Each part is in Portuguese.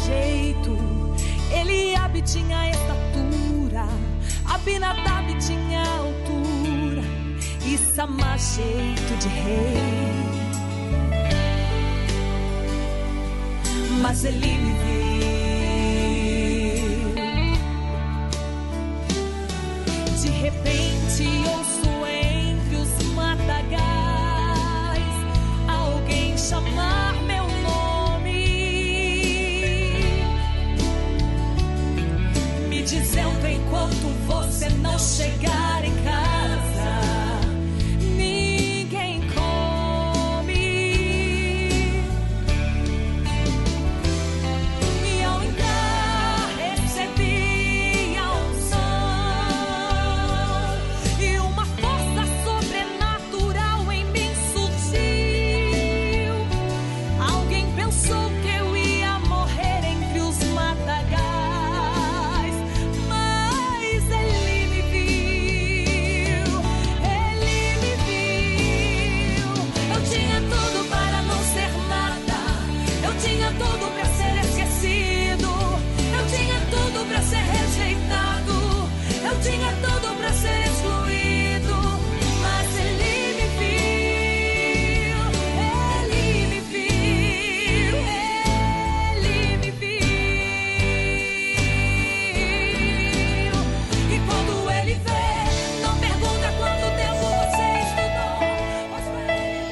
jeito, Eliabe tinha estatura, Abinadab tinha altura e Samar jeito de rei. Mas ele me viu. De repente ouço entre os matagais alguém chamar meu nome, me dizendo: enquanto você não chegar em casa, ninguém come. E ao entrar recebi a unção e uma força sobrenatural em mim surgiu. Alguém pensou que eu ia morrer entre os matagais, mas ele me viu, ele me viu. Eu tinha tudo para não ser nada, eu tinha tudo para ser esquecido, eu tinha tudo para ser rejeitado, eu tinha tudo para ser excluído, mas ele me viu, ele me viu, ele me viu. E quando ele vê, não pergunta quanto tempo você estudou, pois pra ele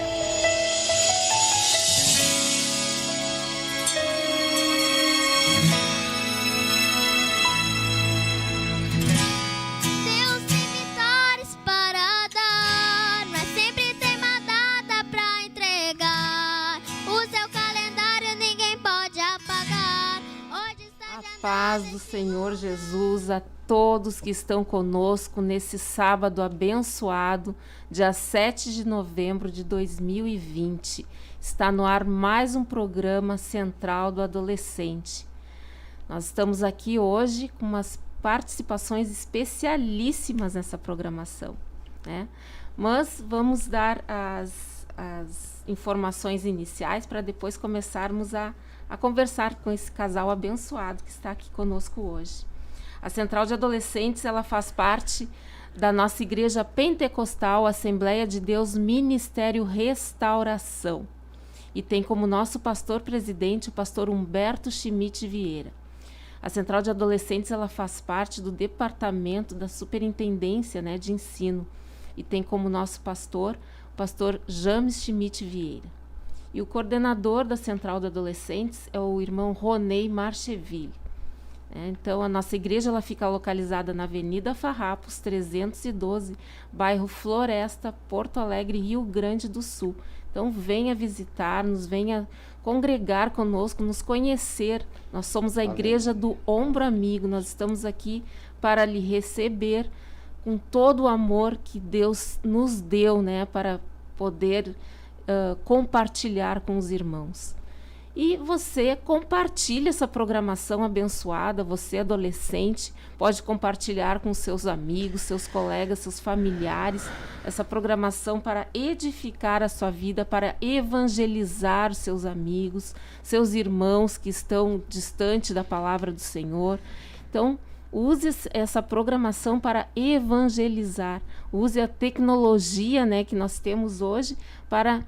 Deus tem vitórias para dar, mas sempre tem uma data pra entregar. O seu calendário ninguém pode apagar. Hoje está A de paz do Senhor Jesus a todos que estão conosco nesse sábado abençoado, dia 7 de novembro de 2020. Está no ar mais um programa Central do Adolescente. Nós estamos aqui hoje com umas participações especialíssimas nessa programação, né? Mas vamos dar as informações iniciais para depois começarmos a conversar com esse casal abençoado que está aqui conosco hoje. A Central de Adolescentes, ela faz parte da nossa Igreja Pentecostal Assembleia de Deus Ministério Restauração e tem como nosso pastor-presidente o pastor Humberto Schmidt Vieira. A Central de Adolescentes, ela faz parte do departamento da Superintendência, né, de Ensino e tem como nosso pastor o pastor James Schmidt Vieira. E o coordenador da Central de Adolescentes é o irmão Ronei Marcheville. Então, a nossa igreja ela fica localizada na Avenida Farrapos, 312, bairro Floresta, Porto Alegre, Rio Grande do Sul. Então, venha visitar-nos, venha congregar conosco, nos conhecer. Nós somos a Igreja do Ombro Amigo, nós estamos aqui para lhe receber com todo o amor que Deus nos deu, né, para poder compartilhar com os irmãos. E você compartilha essa programação abençoada, você adolescente, pode compartilhar com seus amigos, seus colegas, seus familiares, essa programação para edificar a sua vida, para evangelizar os seus amigos, seus irmãos que estão distante da palavra do Senhor. Então, use essa programação para evangelizar, use a tecnologia, né, que nós temos hoje para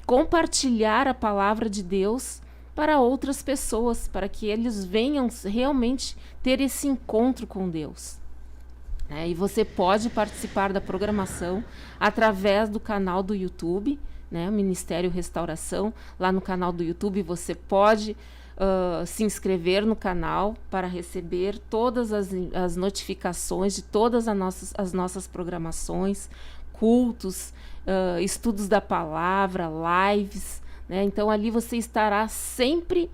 compartilhar a palavra de Deus para outras pessoas, para que eles venham realmente ter esse encontro com Deus. E você pode participar da programação através do canal do YouTube, né, Ministério Restauração. Lá no canal do YouTube você pode se inscrever no canal para receber todas as notificações de todas as nossas programações, cultos, estudos da palavra, lives, né? Então ali você estará sempre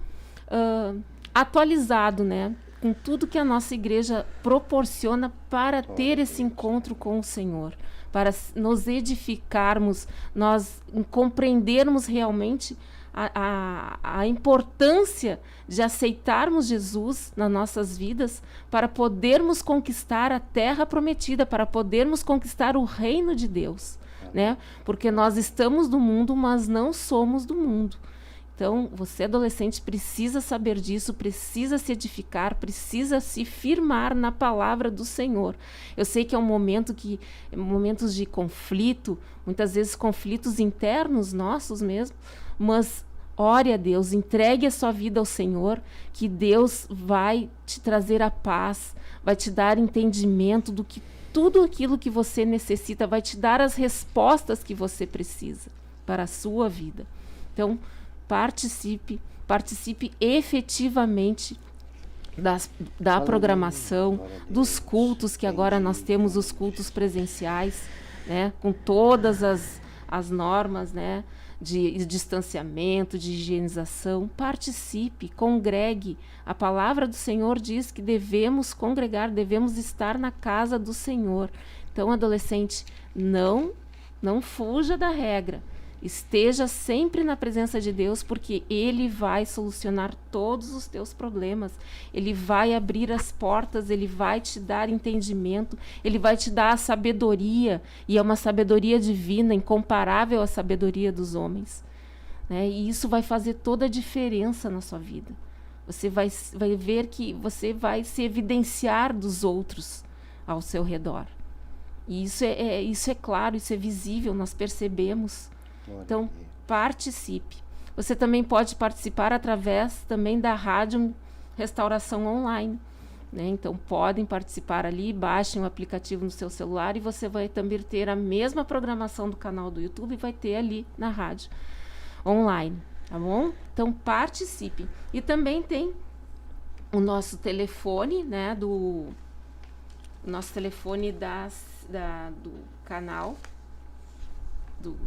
atualizado, né, com tudo que a nossa igreja proporciona para ter esse encontro com o Senhor, para nos edificarmos, nós compreendermos realmente a importância de aceitarmos Jesus nas nossas vidas para podermos conquistar a terra prometida, para podermos conquistar o reino de Deus, né? Porque nós estamos do mundo, mas não somos do mundo. Então, você adolescente precisa saber disso, precisa se edificar, precisa se firmar na palavra do Senhor. Eu sei que é um momento momentos de conflito, muitas vezes conflitos internos nossos mesmo, mas ore a Deus, entregue a sua vida ao Senhor, que Deus vai te trazer a paz, vai te dar entendimento do que tudo aquilo que você necessita, vai te dar as respostas que você precisa para a sua vida. Então, participe efetivamente da programação, dos cultos, que agora nós temos os cultos presenciais, né, com todas as normas, né, de distanciamento, de higienização. Participe, congregue. A palavra do Senhor diz que devemos congregar, devemos estar na casa do Senhor. Então, adolescente, não fuja da regra. Esteja sempre na presença de Deus, porque Ele vai solucionar todos os teus problemas. Ele vai abrir as portas, Ele vai te dar entendimento, Ele vai te dar a sabedoria, e é uma sabedoria divina, incomparável à sabedoria dos homens, né? E isso vai fazer toda a diferença na sua vida. Você vai ver que você vai se evidenciar dos outros ao seu redor. E isso é claro, isso é visível, nós percebemos. Então, participe. Você também pode participar através também da Rádio Restauração Online, né? Então, podem participar ali, baixem o aplicativo no seu celular e você vai também ter a mesma programação do canal do YouTube e vai ter ali na rádio online, tá bom? Então, participe. E também tem o nosso telefone, né? Do nosso telefone do canal do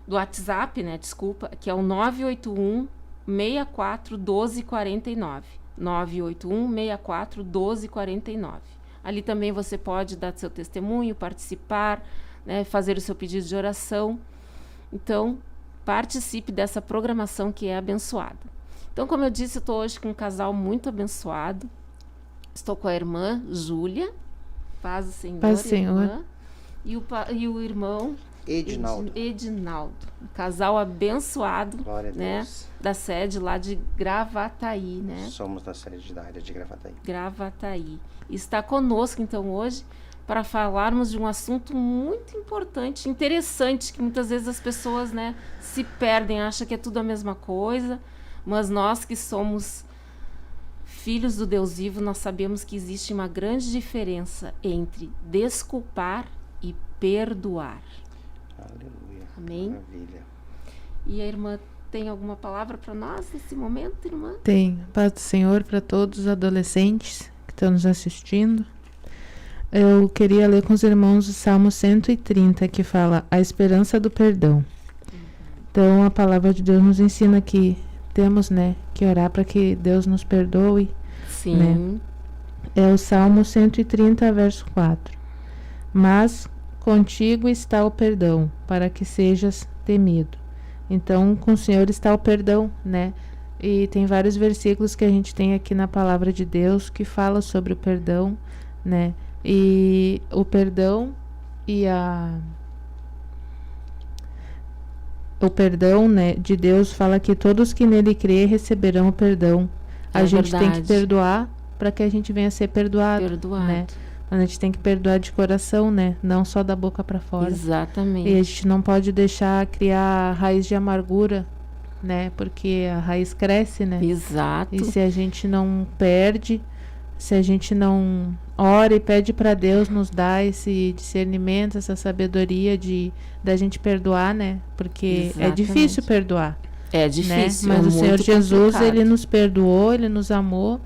WhatsApp, né, desculpa, que é o 981 64 12 49. 981 64 12 49. Ali também você pode dar seu testemunho, participar, né, fazer o seu pedido de oração. Então, participe dessa programação que é abençoada. Então, como eu disse, eu estou hoje com um casal muito abençoado. Estou com a irmã Júlia, paz do Senhor, paz do Senhor. E o irmão Edinaldo, um casal abençoado, né, da sede lá de Gravataí, né? Somos da área de Gravataí. Gravataí. Está conosco, então, hoje, para falarmos de um assunto muito importante, interessante, que muitas vezes as pessoas, né, se perdem, acham que é tudo a mesma coisa, mas nós que somos filhos do Deus vivo, nós sabemos que existe uma grande diferença entre desculpar e perdoar. Aleluia. Amém? Maravilha. E a irmã tem alguma palavra para nós nesse momento, irmã? Tem. Paz do Senhor para todos os adolescentes que estão nos assistindo. Eu queria ler com os irmãos o Salmo 130, que fala a esperança do perdão. Então, a palavra de Deus nos ensina que temos, né, que orar para que Deus nos perdoe. Sim. Né? É o Salmo 130, verso 4. Mas contigo está o perdão, para que sejas temido. Então, com o Senhor está o perdão, né? E tem vários versículos que a gente tem aqui na palavra de Deus que fala sobre o perdão, né? E o perdão e o perdão, né, de Deus fala que todos que nele crê receberão o perdão. A gente tem que perdoar para que a gente venha a ser perdoado, né? A gente tem que perdoar de coração, né? Não só da boca para fora. Exatamente. E a gente não pode deixar criar raiz de amargura, né? Porque a raiz cresce, né? Exato. E se a gente não perde, se a gente não ora e pede para Deus nos dar esse discernimento, essa sabedoria da gente perdoar, né? Porque Exatamente. É difícil perdoar. É difícil, né? Mas é o Senhor Jesus, complicado. Ele nos perdoou, Ele nos amou,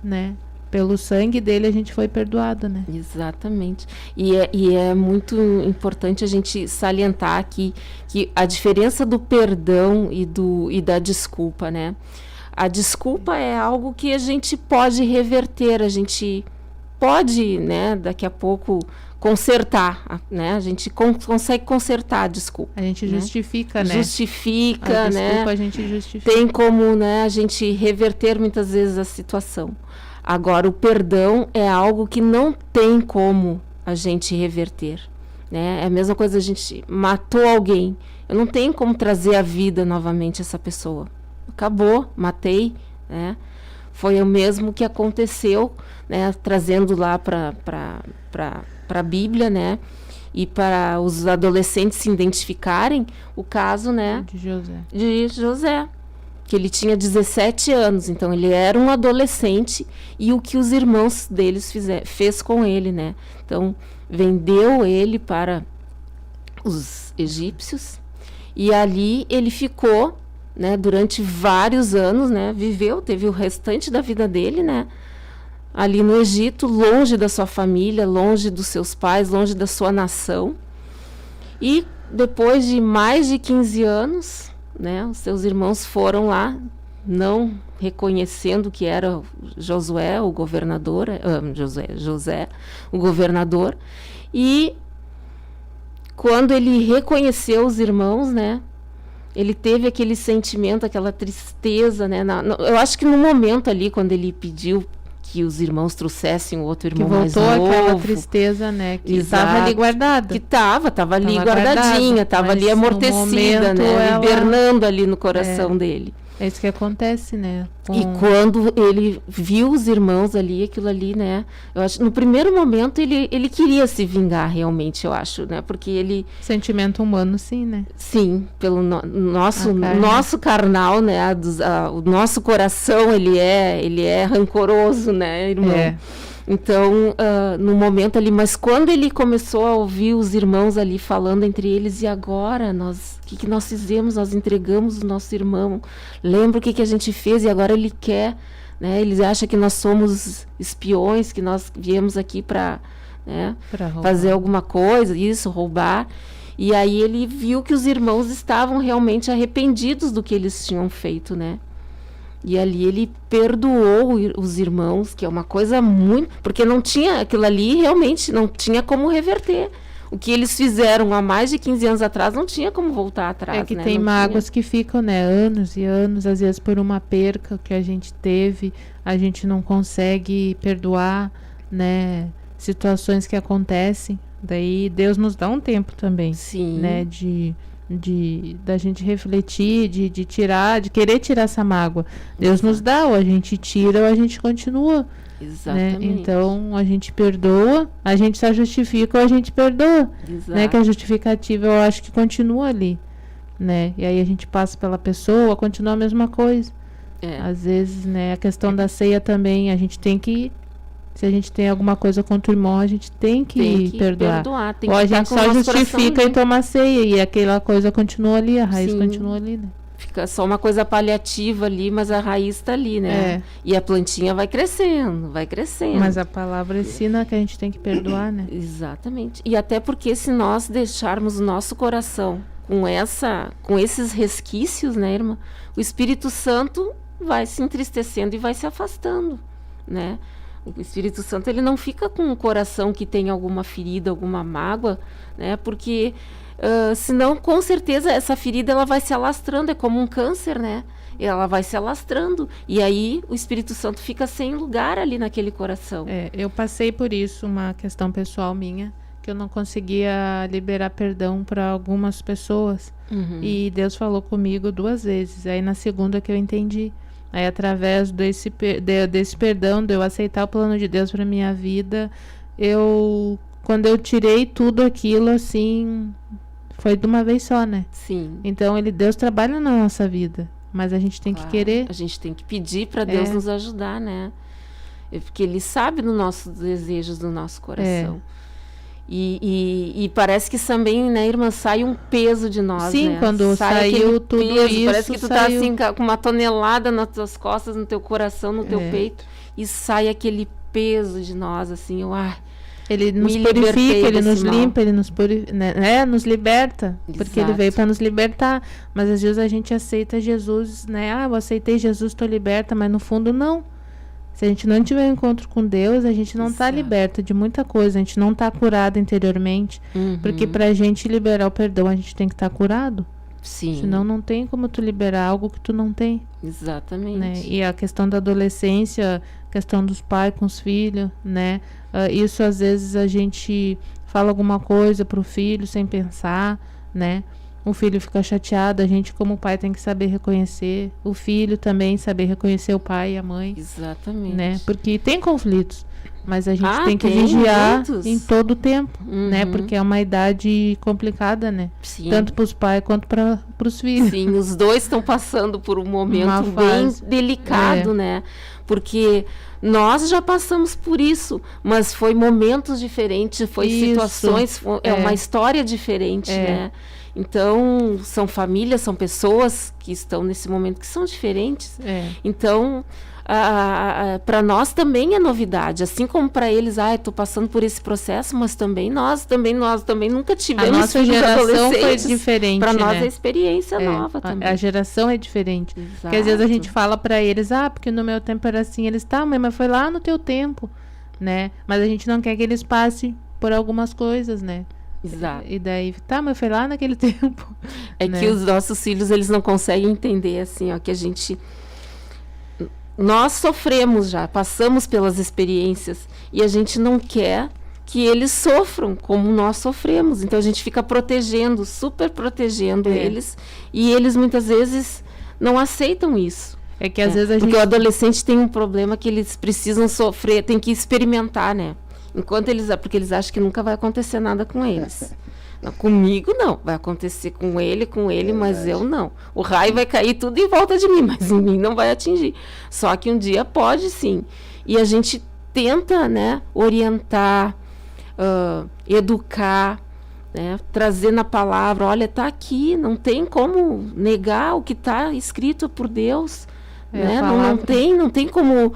né? Pelo sangue dele a gente foi perdoado, né? Exatamente. E é muito importante a gente salientar aqui que a diferença do perdão e da desculpa, né? A desculpa é algo que a gente pode reverter, a gente pode, né, daqui a pouco consertar, né? A gente consegue consertar a desculpa. A gente né? justifica, né? Justifica, a né? desculpa a gente justifica. Tem como, né, a gente reverter muitas vezes a situação. Agora, o perdão é algo que não tem como a gente reverter. né? É a mesma coisa, a gente matou alguém. Eu não tenho como trazer à vida novamente essa pessoa. Acabou, matei, né? Foi o mesmo que aconteceu, né? Trazendo lá para a Bíblia, né? E para os adolescentes se identificarem, o caso, né? De José. Que ele tinha 17 anos, então ele era um adolescente, e o que os irmãos deles fez com ele, né? Então, vendeu ele para os egípcios, e ali ele ficou, né, durante vários anos, né? Teve o restante da vida dele, né? Ali no Egito, longe da sua família, longe dos seus pais, longe da sua nação. E depois de mais de 15 anos, né, os seus irmãos foram lá, não reconhecendo que era Josué, o governador, José, o governador. E quando ele reconheceu os irmãos, né, ele teve aquele sentimento, aquela tristeza, né? Eu acho que no momento ali, quando ele pediu que os irmãos trouxessem o outro irmão mais novo. Que voltou aquela tristeza, né? Que estava ali guardada. Que estava ali guardadinha, estava ali amortecida, né? Hibernando ali no coração dele. É isso que acontece, né? E quando ele viu os irmãos ali, aquilo ali, né? Eu acho, no primeiro momento, ele queria se vingar realmente, eu acho, né? Porque ele... Sentimento humano, sim, né? Sim, pelo nosso carnal, né? O nosso coração, ele é rancoroso, né, irmão? É. Então, no momento ali, mas quando ele começou a ouvir os irmãos ali falando entre eles, e agora o que nós fizemos? Nós entregamos o nosso irmão. Lembra o que a gente fez e agora ele quer, né? Ele acha que nós somos espiões, que nós viemos aqui para, né, fazer alguma coisa, roubar. E aí ele viu que os irmãos estavam realmente arrependidos do que eles tinham feito, né? E ali ele perdoou os irmãos, que é uma coisa muito... Porque não tinha, aquilo ali realmente não tinha como reverter. O que eles fizeram há mais de 15 anos atrás não tinha como voltar atrás, É que né? tem mágoas que ficam, né? Anos e anos, às vezes por uma perca que a gente teve, a gente não consegue perdoar, né? Situações que acontecem. Daí Deus nos dá um tempo também, sim, né? Da gente refletir, de querer tirar essa mágoa. Deus nos dá, ou a gente tira ou a gente continua. Exatamente. Né? Então a gente perdoa, a gente só justifica ou a gente perdoa. Né? Que a justificativa eu acho que continua ali, né? E aí a gente passa pela pessoa, continua a mesma coisa. Às vezes, né, a questão da ceia também, a gente tem que, se a gente tem alguma coisa contra o irmão, a gente tem que perdoar. Tem ou que a gente só justifica e toma ceia, e aquela coisa continua ali, a raiz continua ali, né? Fica só uma coisa paliativa ali, mas a raiz está ali, né? E a plantinha vai crescendo, vai crescendo. Mas a palavra ensina que a gente tem que perdoar, né? Exatamente. E até porque se nós deixarmos o nosso coração com esses resquícios, né, irmã? O Espírito Santo vai se entristecendo e vai se afastando, né? O Espírito Santo, ele não fica com um coração que tem alguma ferida, alguma mágoa, né? Porque senão, com certeza, essa ferida ela vai se alastrando, é como um câncer, né? Ela vai se alastrando. E aí o Espírito Santo fica sem lugar ali naquele coração. Eu passei por isso, uma questão pessoal minha, que eu não conseguia liberar perdão para algumas pessoas. Uhum. E Deus falou comigo 2 vezes. Aí na segunda que eu entendi. Aí através desse perdão, de eu aceitar o plano de Deus para minha vida, quando eu tirei tudo aquilo, assim, foi de uma vez só, né? Sim. Então Deus trabalha na nossa vida, mas a gente tem que querer. A gente tem que pedir para Deus nos ajudar, né? Porque Ele sabe dos nossos desejos, do nosso coração. E parece que também, né, irmã, sai um peso de nós, sim, né? Quando saiu tudo peso, isso, parece que tu tá assim, com uma tonelada nas tuas costas, no teu coração, no teu peito, e sai aquele peso de nós, assim, Ele nos purifica, Ele nos limpa, Ele nos nos liberta. Exato. Porque Ele veio para nos libertar. Mas às vezes a gente aceita Jesus, né? Eu aceitei Jesus, estou liberta, mas no fundo não. Se a gente não tiver um encontro com Deus, a gente não está liberta de muita coisa. A gente não está curado interiormente. Uhum. Porque para a gente liberar o perdão, a gente tem que estar curado. Sim. Senão não tem como tu liberar algo que tu não tem. Exatamente. Né? E a questão da adolescência, questão dos pais com os filhos, né? Isso às vezes a gente fala alguma coisa pro filho sem pensar, né? O filho fica chateado, a gente como pai tem que saber reconhecer, o filho também saber reconhecer o pai e a mãe, Exatamente. né? Porque tem conflitos, mas a gente Ah, tem que tem vigiar muitos. em todo o tempo, né? Uhum. Porque é uma idade complicada, né? Sim. Tanto pros pais quanto para pros filhos. Sim, os dois estão passando por um momento Uma bem fase. delicado, né? Porque nós já passamos por isso, mas foi momentos diferentes, foi Isso, situações, é uma é. história diferente, É. né? Então, são famílias, são pessoas que estão nesse momento que são diferentes. É. Então, para nós também é novidade, assim como para eles, estou passando por esse processo, mas também nós nunca A tivemos nossa filhos geração foi adolescentes. diferente, Para nós né? é experiência nova a também. geração é diferente. Porque às vezes a gente fala pra eles, porque no meu tempo era assim, eles, mãe, mas foi lá no teu tempo, né? Mas a gente não quer que eles passem por algumas coisas, né? Exato. E daí, mas foi lá naquele tempo. É né? que os nossos filhos, eles não conseguem entender, assim, ó, que a gente... Nós sofremos já, passamos pelas experiências e a gente não quer que eles sofram como nós sofremos. Então a gente fica protegendo, super protegendo eles, e eles muitas vezes não aceitam isso. É que às vezes a Porque gente... o adolescente tem um problema que eles precisam sofrer, tem que experimentar, né? Porque eles acham que nunca vai acontecer nada com eles. Não, comigo não, vai acontecer com ele, mas eu não. O raio vai cair tudo em volta de mim, mas em mim não vai atingir. Só que um dia pode sim. E a gente tenta, né, orientar, educar, né, trazer na palavra, olha, está aqui, não tem como negar o que está escrito por Deus. Né? Não tem como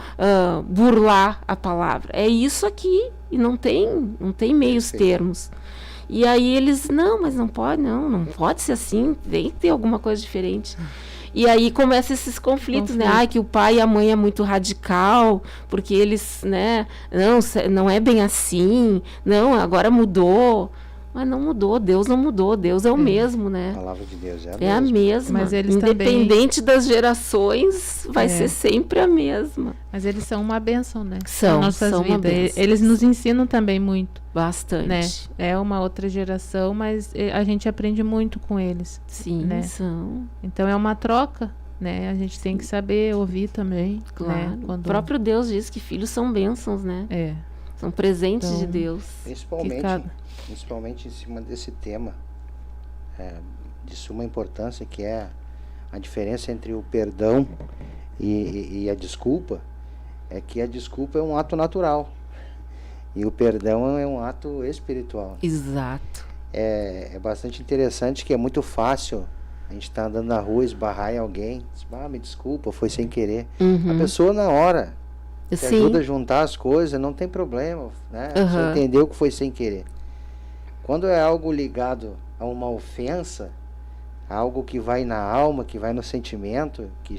burlar a palavra. É isso aqui e não tem meios termos. E aí eles, mas não pode ser assim, tem que ter alguma coisa diferente. E aí começam esses conflitos, né? Que o pai e a mãe é muito radical, porque eles, né? Não é bem assim, agora mudou. Mas não mudou, Deus não mudou, Deus é o mesmo, né? A palavra de Deus é a mesma. Mas eles independente das gerações, vai ser sempre a mesma. Mas eles são uma bênção, né? São nossas uma vidas. bênção. Eles nos ensinam também muito. Bastante. Né? É uma outra geração, mas a gente aprende muito com eles. Sim, né? são. Então é uma troca, né? A gente tem que saber ouvir também. Claro. Né? O próprio Deus diz que filhos são bênçãos, né? São presentes de Deus. Principalmente em cima desse tema de suma importância, que é a diferença entre o perdão e a desculpa, é que a desculpa é um ato natural e o perdão é um ato espiritual. Exato. É bastante interessante que é muito fácil a gente estar andando na rua, esbarrar em alguém, me desculpa, foi sem querer. A pessoa na hora te ajuda a juntar as coisas, não tem problema, né? Você entendeu que foi sem querer. Quando é algo ligado a uma ofensa, algo que vai na alma, que vai no sentimento, que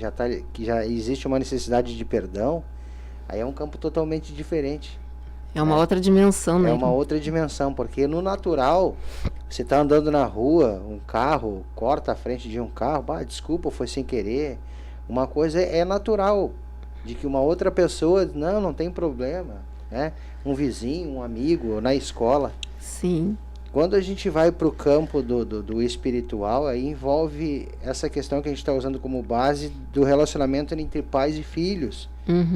já existe uma necessidade de perdão, aí é um campo totalmente diferente. É uma outra dimensão, né? É uma outra dimensão, porque no natural, você está andando na rua, um carro corta a frente de um carro, desculpa, foi sem querer. Uma coisa é natural, de que uma outra pessoa, não tem problema, né? Um vizinho, um amigo, na escola. Sim. Quando a gente vai para o campo do espiritual, aí envolve essa questão que a gente está usando como base do relacionamento entre pais e filhos.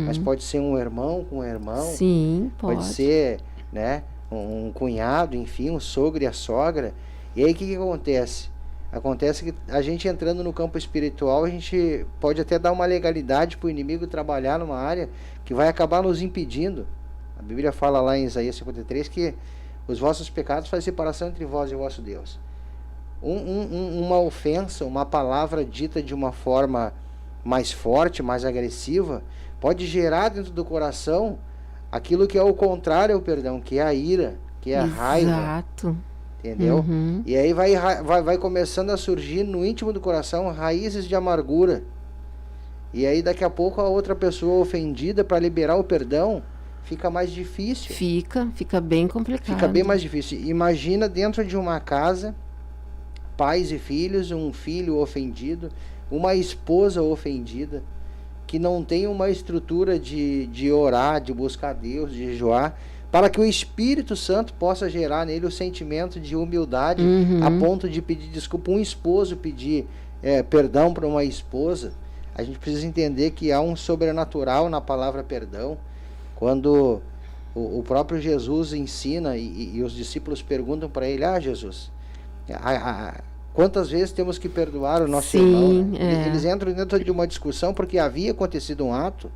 Mas pode ser um irmão com um irmão. Sim, pode ser, né, um cunhado, enfim, um sogro e a sogra. E aí o que acontece? Acontece que a gente entrando no campo espiritual, a gente pode até dar uma legalidade para o inimigo trabalhar numa área que vai acabar nos impedindo. A Bíblia fala lá em Isaías 53 que os vossos pecados fazem separação entre vós e o vosso Deus. Uma ofensa, uma palavra dita de uma forma mais forte, mais agressiva, pode gerar dentro do coração aquilo que é o contrário ao perdão, que é a ira, que é a raiva. Exato. Entendeu? E aí vai começando a surgir no íntimo do coração raízes de amargura. E aí daqui a pouco a outra pessoa ofendida, para liberar o perdão, fica mais difícil. Fica bem complicado. Fica bem mais difícil. Imagina dentro de uma casa, pais e filhos, um filho ofendido, uma esposa ofendida, que não tem uma estrutura de orar, de buscar Deus, de jejuar, para que o Espírito Santo possa gerar nele o sentimento de humildade, a ponto de pedir desculpa. Um esposo pedir perdão para uma esposa, a gente precisa entender que há um sobrenatural na palavra perdão. Quando o próprio Jesus ensina e os discípulos perguntam para ele: Jesus, quantas vezes temos que perdoar o nosso irmão? Né? Eles entram dentro de uma discussão porque havia acontecido um ato,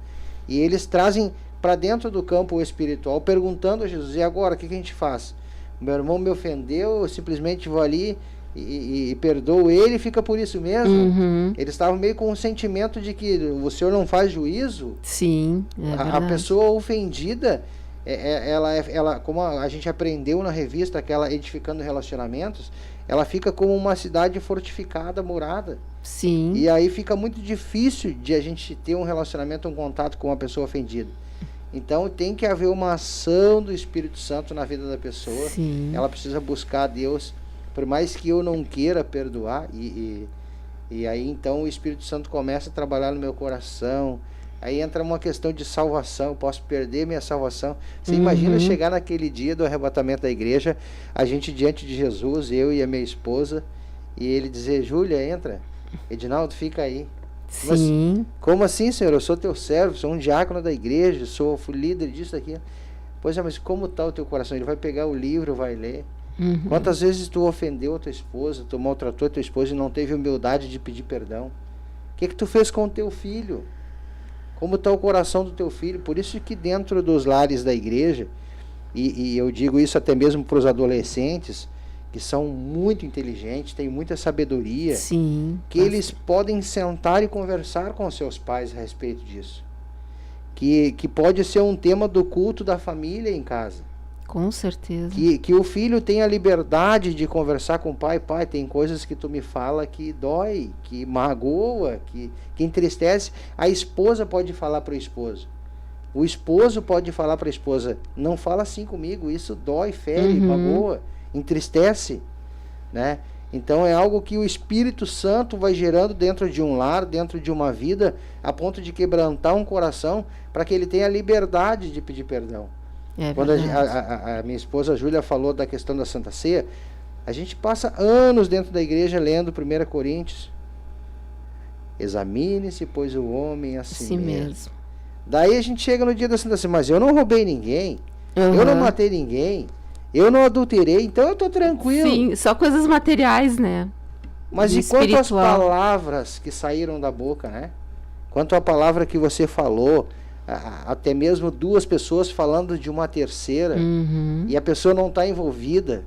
e eles trazem para dentro do campo espiritual, perguntando a Jesus: e agora, o que a gente faz? Meu irmão me ofendeu, eu simplesmente vou ali e perdoo ele e fica por isso mesmo? Eles estavam meio com um sentimento de que o Senhor não faz juízo. Sim, a pessoa ofendida, ela, como a gente aprendeu na revista, aquela Edificando Relacionamentos, ela fica como uma cidade fortificada, murada. Sim. E aí fica muito difícil de a gente ter um relacionamento, um contato com uma pessoa ofendida. Então tem que haver uma ação do Espírito Santo na vida da pessoa. Sim. Ela precisa buscar a Deus, por mais que eu não queira perdoar, e aí então o Espírito Santo começa a trabalhar no meu coração. Aí entra uma questão de salvação. Eu posso perder minha salvação. Você imagina chegar naquele dia do arrebatamento da igreja, a gente diante de Jesus, eu e a minha esposa, e ele dizer: Júlia, entra. Edinaldo, fica aí. Sim. Mas, como assim, Senhor? Eu sou teu servo, sou um diácono da igreja, fui líder disso, daquilo. Pois é, mas como está o teu coração? Ele vai pegar o livro, vai ler. Quantas vezes tu ofendeu a tua esposa, tu maltratou a tua esposa e não teve humildade de pedir perdão? O que tu fez com o teu filho? Como está o coração do teu filho? Por isso que dentro dos lares da igreja, e eu digo isso até mesmo para os adolescentes, que são muito inteligentes, têm muita sabedoria, Sim. que eles podem sentar e conversar com seus pais a respeito disso. Que pode ser um tema do culto da família em casa. Com certeza. Que o filho tenha liberdade de conversar com o pai. Pai, tem coisas que tu me fala que dói, que magoa, que entristece. A esposa pode falar para o esposo. O esposo pode falar para a esposa: não fala assim comigo, isso dói, fere, magoa, entristece, né? Então é algo que o Espírito Santo vai gerando dentro de um lar, dentro de uma vida, a ponto de quebrantar um coração, para que ele tenha liberdade de pedir perdão. Quando a minha esposa Júlia falou da questão da Santa Ceia, a gente passa anos dentro da igreja lendo 1 Coríntios. Examine-se, pois, o homem a si mesmo. Daí a gente chega no dia da Santa Ceia: mas eu não roubei ninguém, eu não matei ninguém, eu não adulterei, então eu estou tranquilo. Sim, só coisas materiais, né? Mas e quanto às palavras que saíram da boca, né? Quanto à palavra que você falou, até mesmo duas pessoas falando de uma terceira, e a pessoa não está envolvida.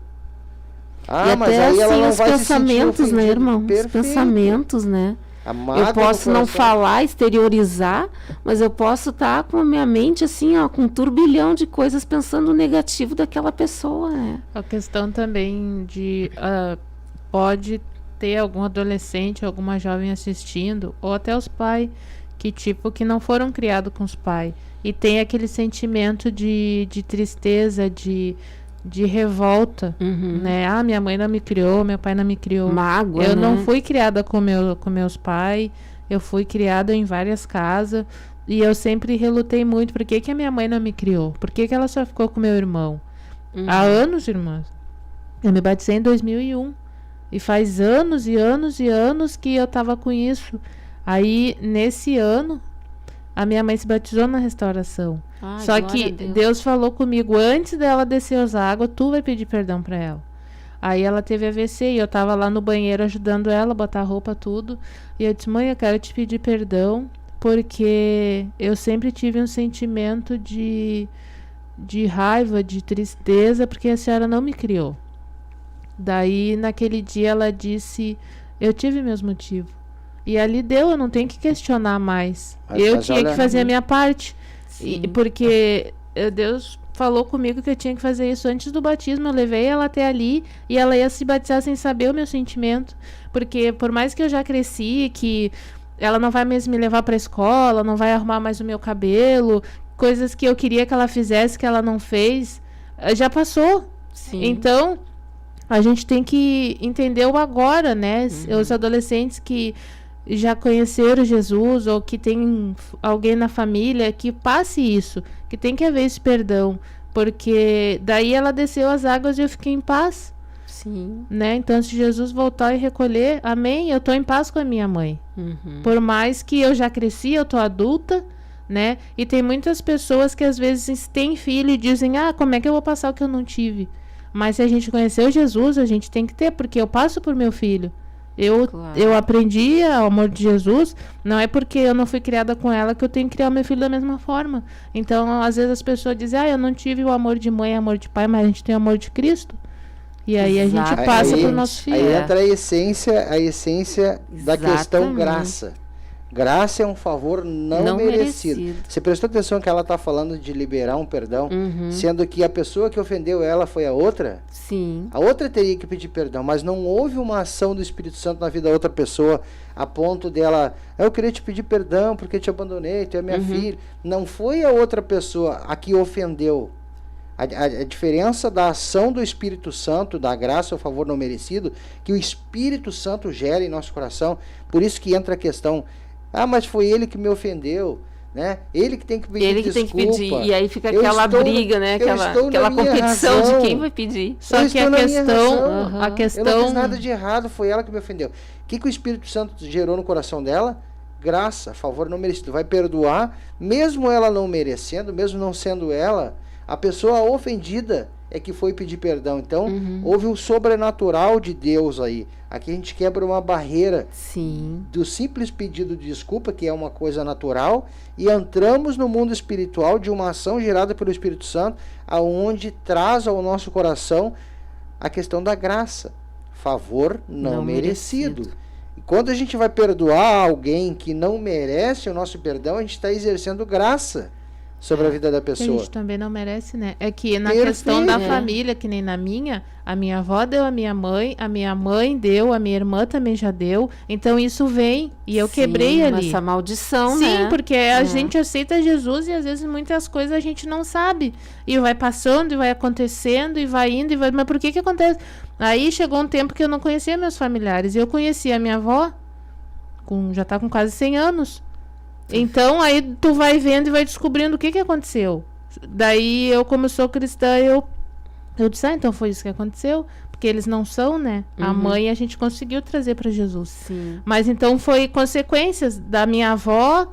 E mas até, aí ela assim, não os vai pensamentos, se sentir né, ofendida. irmão? Perfeito. Os pensamentos, né? Eu posso não falar, exteriorizar, mas eu posso estar com a minha mente assim, ó, com um turbilhão de coisas pensando negativo daquela pessoa, né? A questão também de pode ter algum adolescente, alguma jovem assistindo, ou até os pais que não foram criados com os pais, e tem aquele sentimento de tristeza, de revolta, né? Minha mãe não me criou, meu pai não me criou. Mágoa, eu né? não fui criada com meus pais, eu fui criada em várias casas, e eu sempre relutei muito: por que a minha mãe não me criou? Por que ela só ficou com meu irmão? Há anos, irmãs. Eu me batizei em 2001, e faz anos e anos e anos que eu tava com isso. Aí, nesse ano, a minha mãe se batizou na restauração. Só que Deus falou comigo: antes dela descer as águas, tu vai pedir perdão para ela. Aí ela teve AVC e eu tava lá no banheiro ajudando ela a botar roupa, tudo. E eu disse: mãe, eu quero te pedir perdão, porque eu sempre tive um sentimento de raiva, de tristeza, porque a senhora não me criou. Daí, naquele dia, ela disse: eu tive meus motivos. E ali deu, eu não tenho que questionar mais. Eu tinha que fazer a minha parte. Porque Deus falou comigo que eu tinha que fazer isso antes do batismo. Eu levei ela até ali e ela ia se batizar sem saber o meu sentimento. Porque por mais que eu já cresci, que ela não vai mesmo me levar para a escola, não vai arrumar mais o meu cabelo, coisas que eu queria que ela fizesse, que ela não fez, já passou. Sim. Então, a gente tem que entender o agora, né? Os adolescentes que já conheceram Jesus, ou que tem alguém na família que passe isso, que tem que haver esse perdão, Porque daí ela desceu as águas e eu fiquei em paz, Sim. né? Então, se Jesus voltar e recolher, amém, eu tô em paz com a minha mãe. Uhum. Por mais que eu já cresci, eu tô adulta, né? E tem muitas pessoas que às vezes têm filho e dizem, como é que eu vou passar o que eu não tive? Mas se a gente conheceu Jesus, a gente tem que ter, porque eu passo por meu filho. Claro. Eu aprendi o amor de Jesus, não é porque eu não fui criada com ela que eu tenho que criar meu filho da mesma forma. Então, às vezes as pessoas dizem, eu não tive o amor de mãe, amor de pai, mas a gente tem o amor de Cristo. E aí a gente Exatamente. passa Aí- pro nosso filho. Aí entra a essência da questão Exatamente. graça. Graça é um favor não merecido. merecido. Você prestou atenção que ela está falando de liberar um perdão, Uhum. sendo que a pessoa que ofendeu ela foi a outra? Sim. A outra teria que pedir perdão, mas não houve uma ação do Espírito Santo na vida da outra pessoa a ponto dela, eu queria te pedir perdão porque te abandonei, tu é minha filha. Não foi a outra pessoa a que ofendeu. A diferença da ação do Espírito Santo, da graça, o favor não merecido, que o Espírito Santo gera em nosso coração. Por isso que entra a questão, mas foi ele que me ofendeu, né? Ele que tem que pedir Ele que tem desculpa. que pedir. E aí fica Eu aquela estou- briga, né? eu estou Aquela na minha competição razão. de quem vai pedir. Só Eu que estou a na minha questão, razão. a questão... Eu não fiz nada de errado, foi ela que me ofendeu. O que o Espírito Santo gerou no coração dela? Graça, favor não merecido. Vai perdoar, mesmo ela não merecendo, mesmo não sendo ela, a pessoa ofendida é que foi pedir perdão. Então, houve um sobrenatural de Deus aí. Aqui a gente quebra uma barreira Sim. do simples pedido de desculpa, que é uma coisa natural, e entramos no mundo espiritual de uma ação gerada pelo Espírito Santo, aonde traz ao nosso coração a questão da graça, favor não merecido. E quando a gente vai perdoar alguém que não merece o nosso perdão, a gente está exercendo graça sobre a vida da Que a pessoa. gente também não merece, né? É que na Perfeito. questão da É. família, que nem na minha, a minha avó deu a minha mãe deu, a minha irmã também já deu. Então isso vem e eu Sim, quebrei ali. Essa maldição, Sim, né? porque a gente aceita Jesus e às vezes muitas coisas a gente não sabe. E vai passando, e vai acontecendo, e vai indo, e vai... Mas por que acontece? Aí chegou um tempo que eu não conhecia meus familiares. Eu conhecia a minha avó, já tá com quase 100 anos. Então, aí tu vai vendo e vai descobrindo o que aconteceu. Daí, eu, como sou cristã, eu disse, então foi isso que aconteceu. Porque eles não são, né? A mãe a gente conseguiu trazer para Jesus. Sim. Mas então foi consequências da minha avó,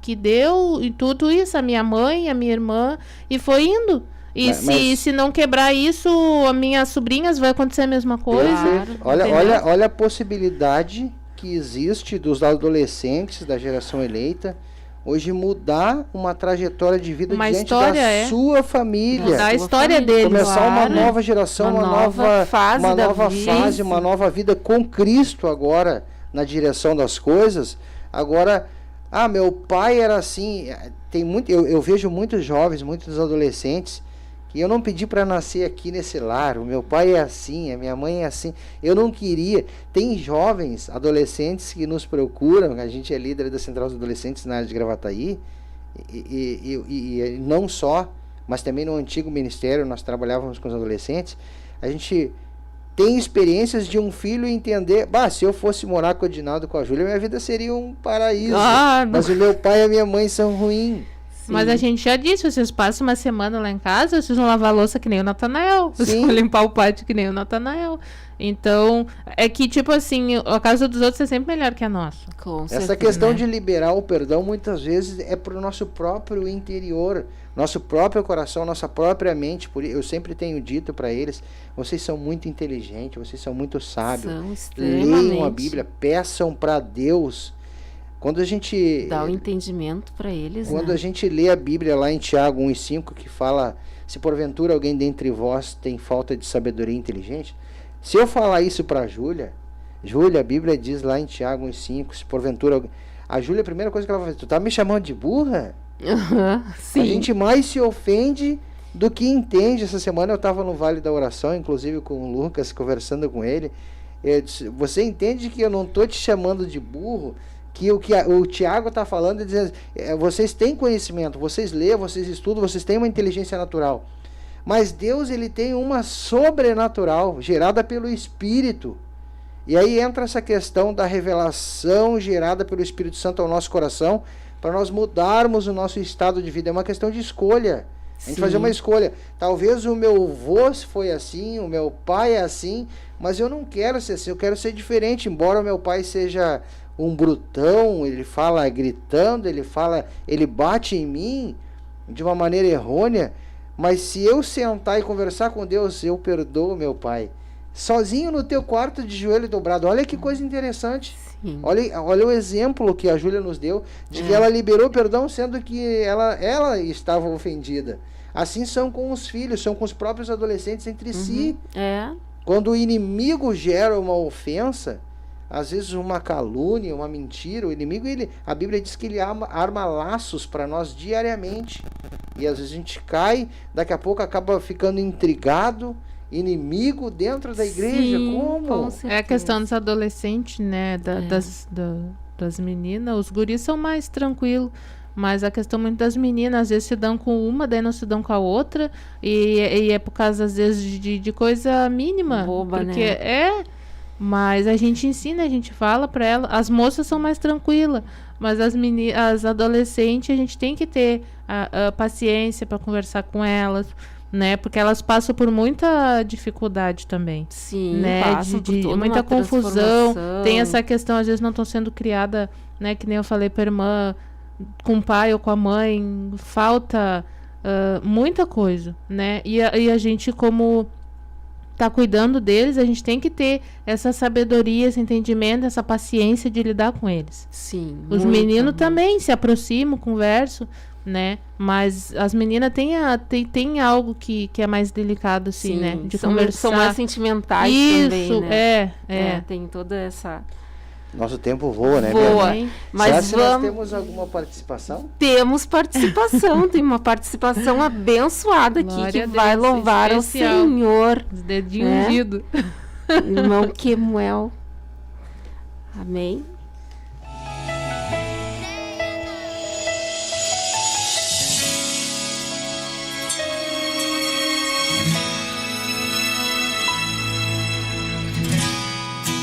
que deu, e tudo isso, a minha mãe, a minha irmã, e foi indo. E se não quebrar isso, as minhas sobrinhas vai acontecer a mesma coisa. Perfeito. Olha a possibilidade que existe dos adolescentes da geração eleita hoje mudar uma trajetória de vida Uma diante história, da sua família. Mudar a Sua história família. deles. Começar uma Claro. nova geração, Uma uma nova fase uma da nova vida. fase, uma nova vida com Cristo agora na direção das coisas. Agora, meu pai era assim. Tem muito, eu vejo muitos jovens, muitos adolescentes que eu não pedi para nascer aqui nesse lar. O meu pai é assim, a minha mãe é assim. Eu não queria. Tem jovens, adolescentes que nos procuram. A gente é líder da Central dos Adolescentes na área de Gravataí. E não só, mas também no antigo ministério nós trabalhávamos com os adolescentes. A gente tem experiências de um filho entender, se eu fosse morar com o Edinaldo e com a Júlia, minha vida seria um paraíso. Mas o meu pai e a minha mãe são ruins. Mas a gente já disse, vocês passam uma semana lá em casa, vocês vão lavar a louça que nem o Natanael. Vocês Sim. vão limpar o pátio que nem o Natanael. Então, é que tipo assim, a casa dos outros é sempre melhor que a nossa. Com Essa certeza. questão de liberar o perdão muitas vezes é para o nosso próprio interior, nosso próprio coração, nossa própria mente. Eu sempre tenho dito para eles, vocês são muito inteligentes, vocês são muito sábios. São Leiam a extremamente. Bíblia, peçam para Deus. Quando a gente Dá o entendimento para eles, Quando né? a gente lê a Bíblia lá em Tiago 1:5, que fala, se porventura alguém dentre vós tem falta de sabedoria inteligente, se eu falar isso para Júlia, a Bíblia diz lá em Tiago 1:5, se porventura a Júlia, a primeira coisa que ela vai fazer, tu tá me chamando de burra? Sim. A gente mais se ofende do que entende. Essa semana eu estava no Vale da Oração, inclusive com o Lucas, conversando com ele. Eu disse, você entende que eu não tô te chamando de burro? Que o Tiago está falando, dizendo, vocês têm conhecimento, vocês lêem, vocês estudam, vocês têm uma inteligência natural. Mas Deus, ele tem uma sobrenatural, gerada pelo Espírito. E aí entra essa questão da revelação gerada pelo Espírito Santo ao nosso coração, para nós mudarmos o nosso estado de vida. É uma questão de escolha. A gente Sim. fazer uma escolha. Talvez o meu avô foi assim, o meu pai é assim, mas eu não quero ser assim, eu quero ser diferente. Embora o meu pai seja um brutão, ele fala gritando, ele bate em mim de uma maneira errônea, mas se eu sentar e conversar com Deus, eu perdoo meu pai. Sozinho no teu quarto de joelho dobrado. Olha que coisa interessante. Sim. Olha o exemplo que a Júlia nos deu, de que ela liberou perdão, sendo que ela estava ofendida. Assim são com os filhos, são com os próprios adolescentes entre si. É. Quando o inimigo gera uma ofensa, às vezes uma calúnia, uma mentira, o inimigo, a Bíblia diz que ele arma laços para nós diariamente. E às vezes a gente cai, daqui a pouco acaba ficando intrigado, inimigo dentro da igreja. Sim, Como? com É a certeza. questão dos adolescentes, né? Das meninas. Os guris são mais tranquilos. Mas a questão muito das meninas, às vezes se dão com uma, daí não se dão com a outra. E é por causa, às vezes, de coisa mínima. Boba, porque né? Mas a gente ensina, a gente fala pra ela. As moças são mais tranquilas. Mas as adolescentes, a gente tem que ter a paciência para conversar com elas, né? Porque elas passam por muita dificuldade também. Sim, Né? passam por toda Muita uma confusão. transformação. Tem essa questão, às vezes não estão sendo criada, né? Que nem eu falei pra irmã, com o pai ou com a mãe. Falta muita coisa, né? E a gente, como tá cuidando deles, a gente tem que ter essa sabedoria, esse entendimento, essa paciência de lidar com eles. Sim. Os muito, meninos muito. também se aproximam, conversam, né? Mas as meninas têm algo que é mais delicado, assim, Sim, né? De são conversar. mais sentimentais Isso, também, né? é. Tem toda essa... Nosso tempo voa, né? Voa. Bia? Mas Será se nós vamos... temos alguma participação? Temos participação, tem uma participação abençoada aqui, Glória que a vai Deus, louvar ao especial. Senhor. Os dedinhos É. ungidos. Irmão Kemuel. Amém?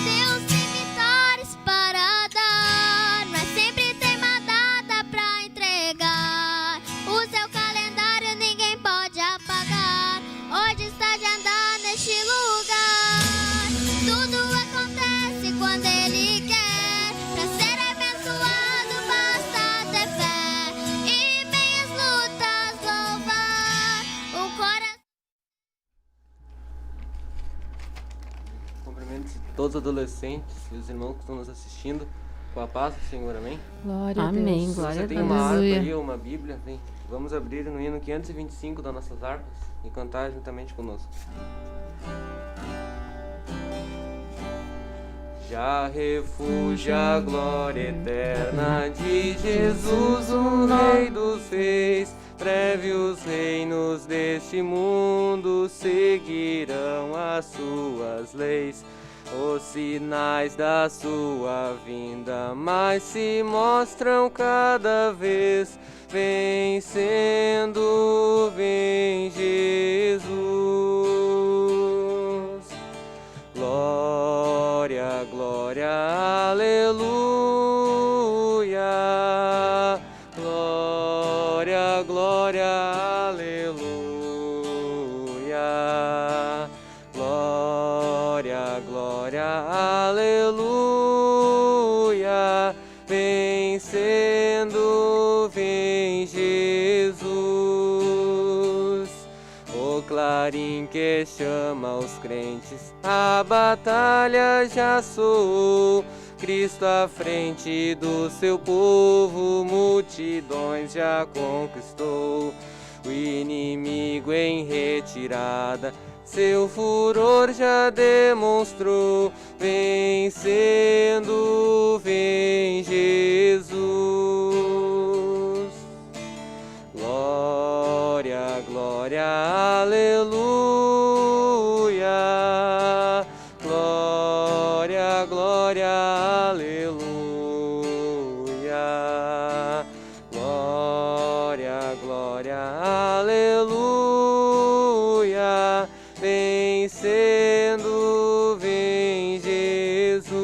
Deus tem vitórias para dar, mas sempre tem uma data pra entregar. O seu calendário ninguém pode apagar. Hoje está de andar neste lugar. Tudo acontece quando Ele quer. Pra ser abençoado basta ter fé e meias lutas louvar o coração. Cumprimento todos os adolescentes e os irmãos que estão nos assistindo. Com a paz do Senhor, amém? Glória a Amém, Deus. glória Você a tem Deus. uma harpa Aleluia. aí, ou uma Bíblia, vem. Vamos abrir no hino 525 das nossas harpas e cantar juntamente conosco. Já refúgio a glória eterna de Jesus, o Rei dos Reis. Breve os reinos deste mundo seguirão as suas leis. Os sinais da sua vinda mais se mostram cada vez. Vencendo, vem Jesus. Glória, glória, aleluia. Glória, glória, aleluia. Glória, glória, aleluia. Vencendo, vem Jesus. O clarim que chama os crentes, a batalha já soou. Cristo à frente do seu povo, multidões já conquistou. O inimigo em retirada, seu furor já demonstrou. Vencendo, vem Jesus. Glória, glória, aleluia. Glória, glória, aleluia. Glória, glória, aleluia. Vencendo, vem Jesus.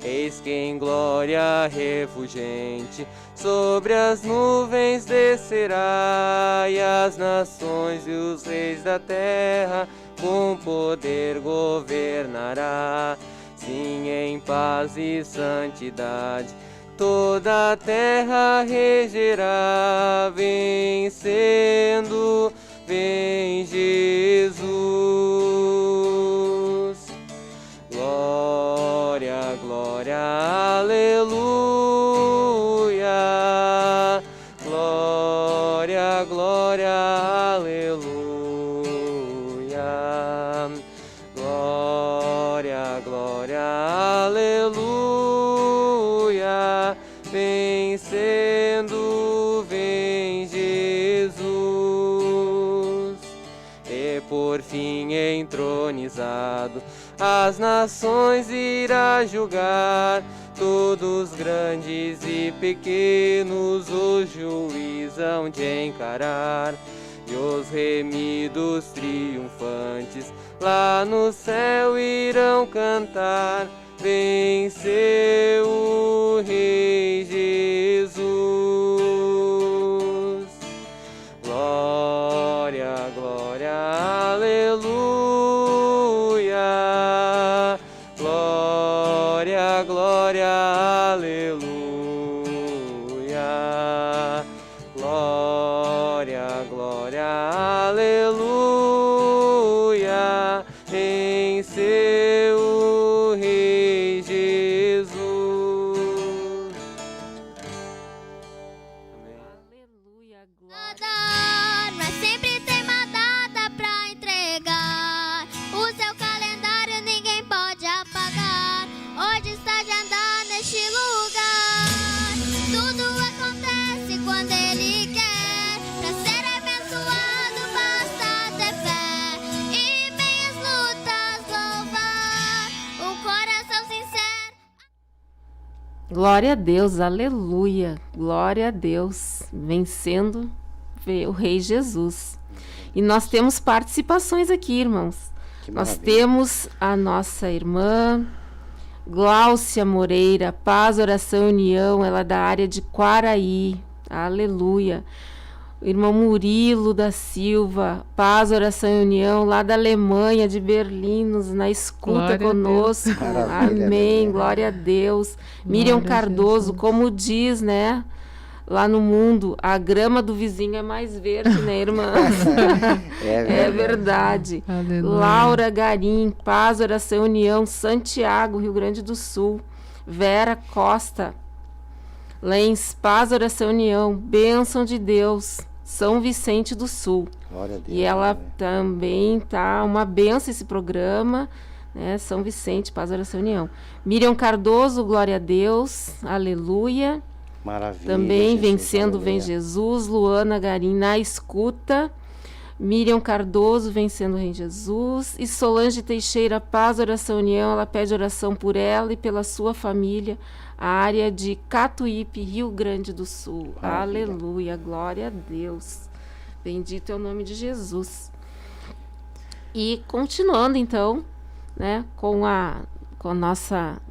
Eis que em glória refulgente sobre as nuvens descerá, e as nações e os reis da terra com poder governará. Sim, em paz e santidade toda a terra regerá, vencendo, vem Jesus. Glória, glória, aleluia. Glória, glória, aleluia. Glória, glória, aleluia. Vencendo, vem Jesus. E por fim entronizado as nações irá julgar, todos grandes e pequenos o juiz hão de encarar. E os remidos triunfantes lá no céu irão cantar, venceu o Rei Jesus. Glória, glória, aleluia. Glória, glória, aleluia. Glória, glória, aleluia. Venceu o Rei Jesus. Aleluia, glória. Dar, mas sempre tem uma data pra entregar. O seu calendário ninguém pode apagar. Hoje está de andar neste lugar. Tudo acontece quando Ele quer. Pra ser abençoado basta ter fé e meias lutas louvar. Um coração sincero. Glória a Deus, aleluia, glória a Deus, vencendo o Rei Jesus. E nós temos participações aqui, irmãos. Que Nós maravilha. temos a nossa irmã Gláucia Moreira, Paz, Oração e União, ela é da área de Quaraí, aleluia. O irmão Murilo da Silva, Paz, Oração e União, lá da Alemanha, de Berlim, na escuta Glória a Deus. conosco. Maravilha, Amém, né? glória a Deus. Miriam Glória a Cardoso, Jesus. como diz, né? Lá no mundo, a grama do vizinho é mais verde, né, irmãs? É verdade. Aleluia. Laura Garim, Paz, Oração e União, Santiago, Rio Grande do Sul. Vera Costa, Lens, Paz, Oração e União, Bênção de Deus, São Vicente do Sul. Glória a Deus. E ela né? também tá uma benção esse programa, né? São Vicente, Paz, Oração e União. Miriam Cardoso, glória a Deus, aleluia. Maravilha. Também Jesus, vencendo vem aleluia. Jesus. Luana Garim na escuta. Miriam Cardoso vencendo vem Jesus. E Solange Teixeira, Paz, Oração e União. Ela pede oração por ela e pela sua família. A área de Catuípe, Rio Grande do Sul. Maravilha. Aleluia, glória a Deus. Bendito é o nome de Jesus. E continuando então, né, com o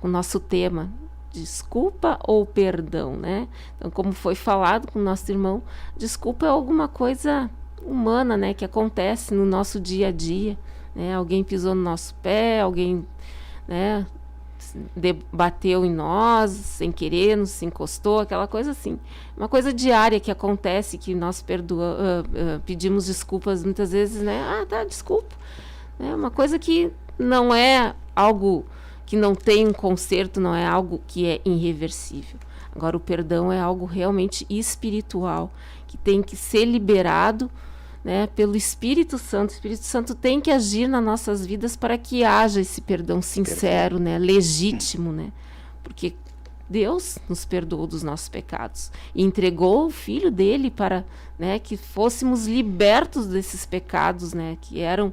nosso tema, desculpa ou perdão, né? Então, como foi falado com o nosso irmão, desculpa é alguma coisa humana, né, que acontece no nosso dia a dia, né? Alguém pisou no nosso pé, alguém, né, bateu em nós sem querer, nos encostou, aquela coisa assim. Uma coisa diária que acontece, que nós pedimos desculpas muitas vezes, né? Ah, tá, desculpa. É uma coisa que não é algo que não tem um conserto, não é algo que é irreversível. Agora, o perdão é algo realmente espiritual, que tem que ser liberado, né, pelo Espírito Santo. O Espírito Santo tem que agir nas nossas vidas para que haja esse perdão sincero, né, legítimo, né? Porque Deus nos perdoou dos nossos pecados e entregou o Filho dele para, né, que fôssemos libertos desses pecados, né, que eram...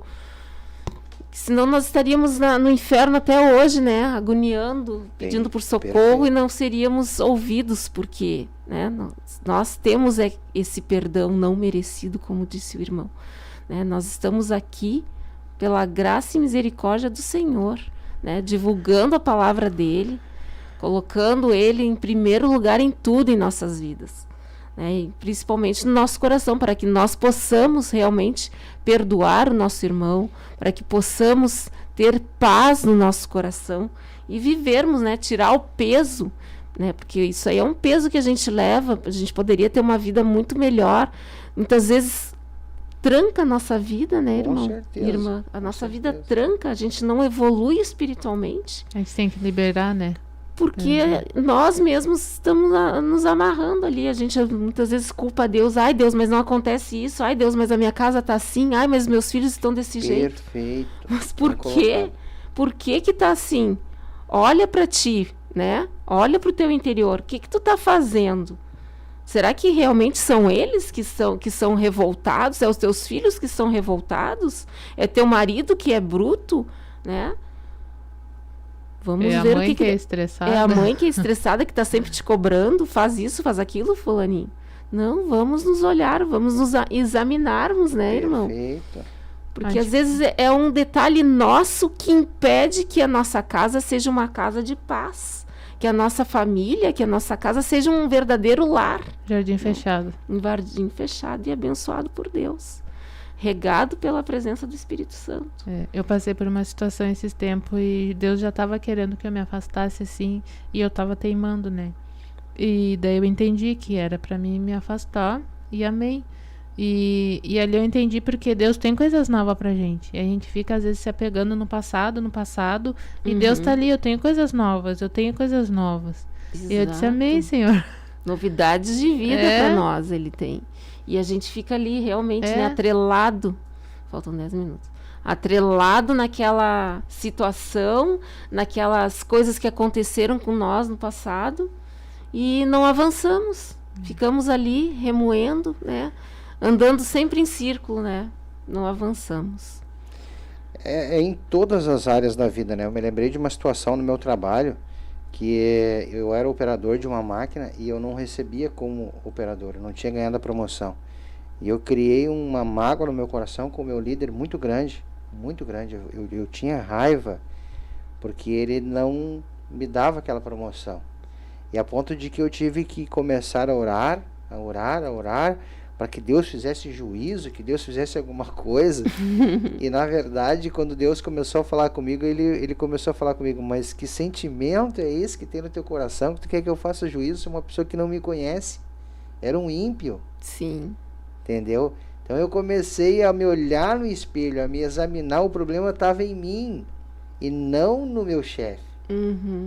Senão nós estaríamos no inferno até hoje, né? Agoniando, pedindo por socorro, perfeito. e não seríamos ouvidos, porque, né, nós temos esse perdão não merecido, como disse o irmão, né? Nós estamos aqui pela graça e misericórdia do Senhor, né? Divulgando a palavra dele, colocando Ele em primeiro lugar em tudo em nossas vidas, né? E principalmente no nosso coração, para que nós possamos realmente perdoar o nosso irmão, para que possamos ter paz no nosso coração e vivermos, né? Tirar o peso, né? Porque isso aí é um peso que a gente leva, a gente poderia ter uma vida muito melhor. Muitas vezes tranca a nossa vida, né, Com irmão? certeza, Irmã, a com nossa vida certeza. tranca, a gente não evolui espiritualmente, A gente tem que liberar, né? porque nós mesmos estamos nos amarrando ali. A gente muitas vezes culpa Deus. Ai, Deus, mas não acontece isso. Ai, Deus, mas a minha casa tá assim. Ai, mas meus filhos estão desse jeito. Perfeito. Mas por Bem quê? colocado. Por que que tá assim? Olha para ti, né? Olha para o teu interior. O que que tu tá fazendo? Será que realmente são eles que são revoltados? É os teus filhos que são revoltados? É teu marido que é bruto, né? Vamos É a ver mãe o que é estressada. é a mãe que é estressada, que está sempre te cobrando, faz isso, faz aquilo, fulaninho. Não, vamos nos olhar, vamos nos examinarmos, né, irmão? Perfeito. Porque às vezes é um detalhe nosso que impede que a nossa casa seja uma casa de paz. Que a nossa família, que a nossa casa seja um verdadeiro lar. Jardim fechado. Um jardim fechado e abençoado por Deus. Regado pela presença do Espírito Santo. É, eu passei por uma situação esses tempos e Deus já estava querendo que eu me afastasse assim, e eu estava teimando, né? E daí eu entendi que era para mim me afastar, e amei. E ali eu entendi porque Deus tem coisas novas pra gente. E a gente fica às vezes se apegando no passado, e Deus tá ali, eu tenho coisas novas. E eu disse, amei, Senhor. Novidades de vida para nós ele tem. E a gente fica ali realmente, né, atrelado. Faltam 10 minutos. Atrelado naquela situação, naquelas coisas que aconteceram com nós no passado. E não avançamos. Ficamos ali remoendo, né? Andando sempre em círculo, né? Não avançamos. É em todas as áreas da vida, né? Eu me lembrei de uma situação no meu trabalho que eu era operador de uma máquina e eu não recebia como operador, eu não tinha ganhado a promoção. E eu criei uma mágoa no meu coração com o meu líder muito grande, muito grande. Eu tinha raiva porque ele não me dava aquela promoção. E a ponto de que eu tive que começar a orar, para que Deus fizesse juízo, que Deus fizesse alguma coisa. E na verdade, quando Deus começou a falar comigo, ele começou a falar comigo, mas que sentimento é esse que tem no teu coração, que tu quer que eu faça juízo sobre uma pessoa que não me conhece? Era um ímpio. Sim. Entendeu? Então eu comecei a me olhar no espelho, a me examinar, o problema estava em mim e não no meu chefe.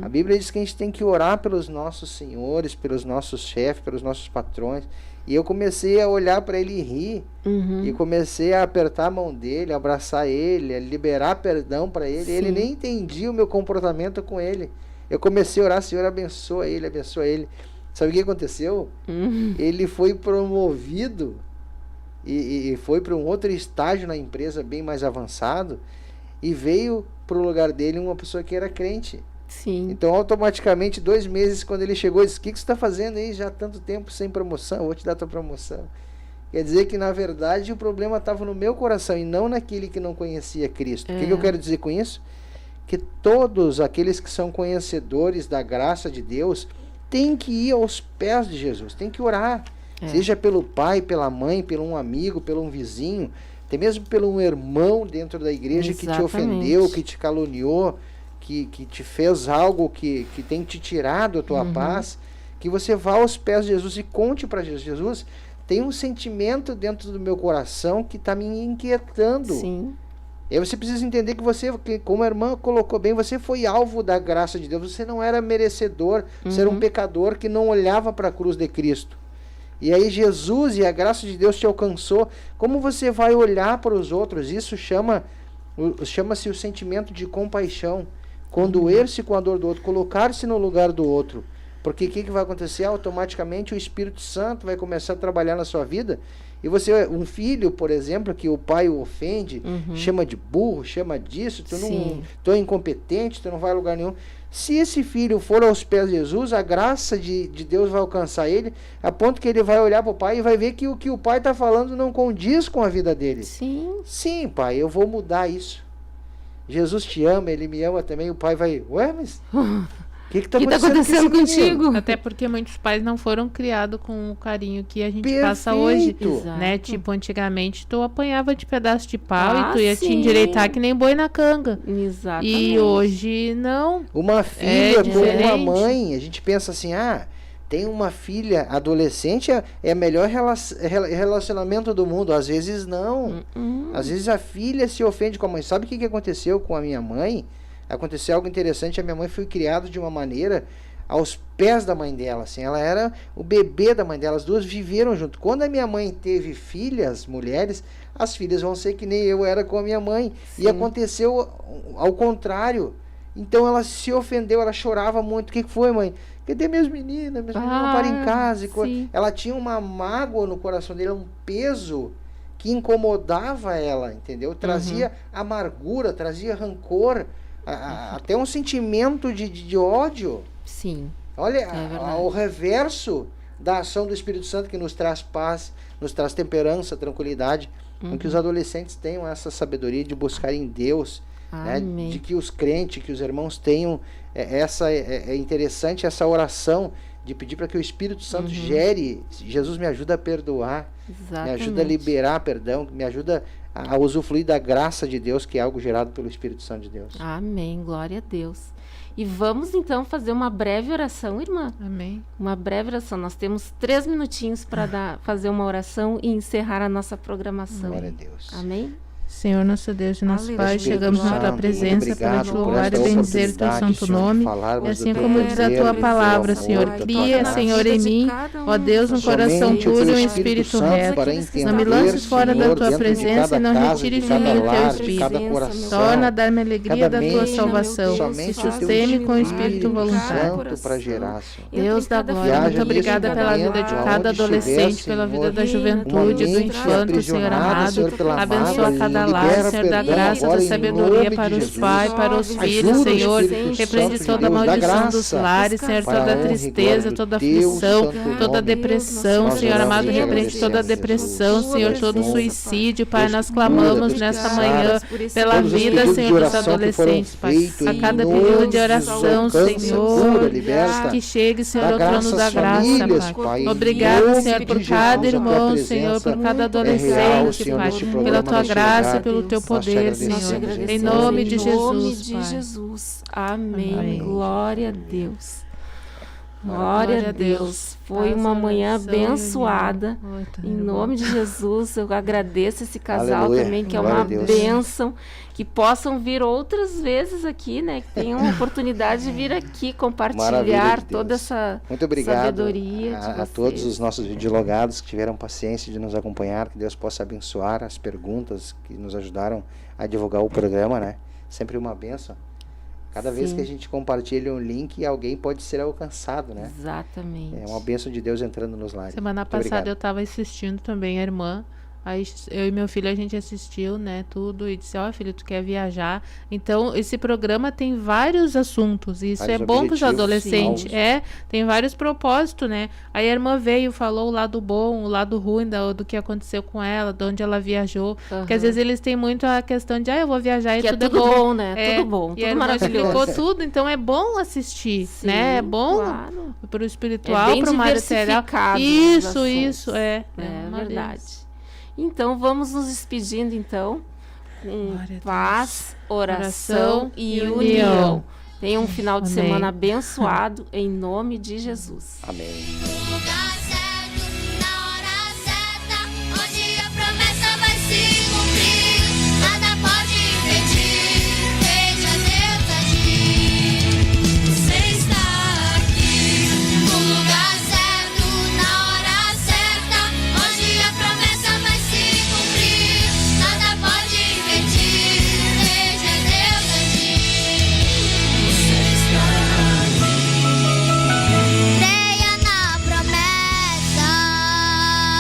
A Bíblia diz que a gente tem que orar pelos nossos senhores, pelos nossos chefes, pelos nossos patrões. E eu comecei a olhar para ele e rir. E comecei a apertar a mão dele, a abraçar ele, a liberar perdão para ele. Sim. Ele nem entendia o meu comportamento com ele. Eu comecei a orar, Senhor, abençoa ele, abençoa ele. Sabe o que aconteceu? Ele foi promovido e foi para um outro estágio na empresa bem mais avançado. E veio para o lugar dele uma pessoa que era crente. Sim. Então, automaticamente, 2 meses, quando ele chegou, ele disse, o que você está fazendo aí já há tanto tempo sem promoção? Eu vou te dar a tua promoção. Quer dizer que, na verdade, o problema estava no meu coração e não naquele que não conhecia Cristo. O que eu quero dizer com isso? Que todos aqueles que são conhecedores da graça de Deus têm que ir aos pés de Jesus, têm que orar. Seja pelo pai, pela mãe, pelo um amigo, pelo um vizinho, até mesmo pelo um irmão dentro da igreja que te ofendeu, que te caluniou, que te fez algo que tem te tirado a tua paz, que você vá aos pés de Jesus e conte para Jesus. Jesus, tem um sentimento dentro do meu coração que está me inquietando. Sim. E aí você precisa entender que você, como a irmã colocou bem, você foi alvo da graça de Deus. Você não era merecedor, você era um pecador que não olhava para a cruz de Cristo. E aí Jesus e a graça de Deus te alcançou. Como você vai olhar para os outros? Isso chama-se o sentimento de compaixão. Condoer-se com a dor do outro, colocar-se no lugar do outro. Porque o que vai acontecer? Automaticamente o Espírito Santo vai começar a trabalhar na sua vida. E você, um filho, por exemplo, que o pai o ofende, chama de burro, chama disso, tu é incompetente, tu não vai a lugar nenhum. Se esse filho for aos pés de Jesus, a graça de Deus vai alcançar ele, a ponto que ele vai olhar para o pai e vai ver que o que o pai está falando não condiz com a vida dele. Sim. Sim, pai, eu vou mudar isso. Jesus te ama, ele me ama também. O pai vai, ué, mas O que tá O que tá acontecendo acontecendo com esse menino? contigo? Até porque muitos pais não foram criados com o carinho que a gente passa hoje, Perfeito. né? Tipo, antigamente tu apanhava de pedaço de pau Ah, e tu ia te sim. endireitar que nem boi na canga. Exatamente. E hoje não. Uma filha com uma diferente. mãe, a gente pensa assim, tem uma filha adolescente, é o melhor relacionamento do mundo. Às vezes não. Às vezes a filha se ofende com a mãe. Sabe o que aconteceu com a minha mãe? Aconteceu algo interessante. A minha mãe foi criada de uma maneira aos pés da mãe dela, assim. Ela era o bebê da mãe dela. As duas viveram junto. Quando a minha mãe teve filhas, mulheres, as filhas vão ser que nem eu era com a minha mãe. Sim. E aconteceu ao contrário. Então ela se ofendeu, ela chorava muito. O que foi, mãe? Cadê minhas meninas? Minhas meninas não param em casa. sim. Ela tinha uma mágoa no coração dele, um peso que incomodava ela, entendeu? Trazia amargura, trazia rancor, até um sentimento de ódio. Sim. Olha, verdade. o reverso da ação do Espírito Santo que nos traz paz, nos traz temperança, tranquilidade, com que os adolescentes tenham essa sabedoria de buscar em Deus, né? Amém. De que os crentes, que os irmãos tenham é interessante essa oração de pedir para que o Espírito Santo gere. Jesus, me ajuda a perdoar, Exatamente. me ajuda a liberar perdão, me ajuda a usufruir da graça de Deus, que é algo gerado pelo Espírito Santo de Deus. Amém. Glória a Deus. E vamos então fazer uma breve oração, irmã. Amém. Uma breve oração. Nós temos 3 minutinhos para fazer uma oração e encerrar a nossa programação. Glória a Deus. Amém? Senhor nosso Deus e nosso Aleluia. Pai, chegamos na tua Glória. presença para te Obrigado por louvar e esta bendizer o teu oportunidade, santo Senhor, de nome. falarmos E assim do como teu diz a poder, tua do teu palavra, amor, Senhor, da tua cria, graça. Senhor, em mim, ó Deus, um coração Somente o puro teu e um Espírito espírito Santo reto. para Não me lances entender, fora da Senhor, tua dentro de presença cada e não casa, retires de de mim cada o teu lar, de espírito. cada coração. Torna a dar-me alegria Cada da tua mente, salvação. somente E o teu susteme com o espírito Espírito voluntário. Santo para gerar, Senhor. Deus da glória, Viaja muito nesse obrigada pela momento, vida de aonde cada estiver, adolescente, pela Senhor, vida da uma juventude, do mente infanto, Senhor aprisionada, amado. Senhor, pela Abençoa mágoa, cada lar, libera Senhor, da perdão graça, agora da em sabedoria nome para de os Jesus. pais, para os Ajuda filhos, o Senhor. Espírito Repreende Santo de toda Deus, dá maldição dos graça lares, Senhor, para a toda honra e tristeza, glória toda do teu aflição, santo toda nome. depressão, Nós Senhor oramos amado. e Repreende toda agradecemos, depressão, Jesus. Senhor, todo Deus suicídio, Pai. Deus Nós cura, clamamos Deus nesta que manhã sara. pela Todos os vida, pedidos de Senhor, dos oração que foram adolescentes, Pai. feitos A em cada nome pedido de de oração, Jesus, alcança, Senhor, cura, liberta. que chegue, Senhor, Dá ao trono graça da às graça, famílias, Pai. Pai. Em Obrigado, nome Senhor, de por Jesus, cada a tua irmão, Senhor, presença por cada real, adolescente, Senhor, Pai. neste Pela programa, tua neste graça, lugar. pelo teu Nós te poder, agradecemos, Senhor. Jesus. Em nome de Em nome Jesus, de Pai. Jesus. Amém. Amém. Glória a Deus. Glória a Deus. Foi Paz, uma manhã oração e união. abençoada. Oi, tá Em bom. nome de Jesus, eu agradeço esse casal Aleluia. também, que é Glória uma a Deus. bênção. Que possam vir outras vezes aqui, né? Que tenham a oportunidade de vir aqui compartilhar Maravilha de Deus. toda essa Muito obrigado sabedoria de a vocês. todos os nossos videologados que tiveram paciência de nos acompanhar, que Deus possa abençoar as perguntas que nos ajudaram a divulgar o programa, né? Sempre uma bênção. Cada vez Sim. que a gente compartilha um link, alguém pode ser alcançado, né? Exatamente. É uma bênção de Deus entrando nos lares. Semana Muito passada obrigado. eu tava assistindo também a irmã. Aí eu e meu filho, a gente assistiu, né, tudo, e disse, ó, filho, tu quer viajar? Então, esse programa tem vários assuntos, e isso Vários é bom para os objetivos, adolescentes. alvos. Tem vários propósitos, né? Aí a irmã veio, falou o lado bom, o lado ruim do que aconteceu com ela, de onde ela viajou. Porque às vezes eles têm muito a questão de, eu vou viajar e Que é tudo tudo bom, né? É, Tudo bom, e a tudo irmã maravilhoso. explicou tudo, então é bom assistir, Sim, né? É bom claro. para o espiritual, É bem para o material. diversificado os Isso, assuntos. é. É uma verdade. benção. Então, vamos nos despedindo, então, com Glória a Deus. paz, oração Oração e e união. união. Tenha um final de Amém. semana abençoado, em nome de Jesus. Amém. Lugar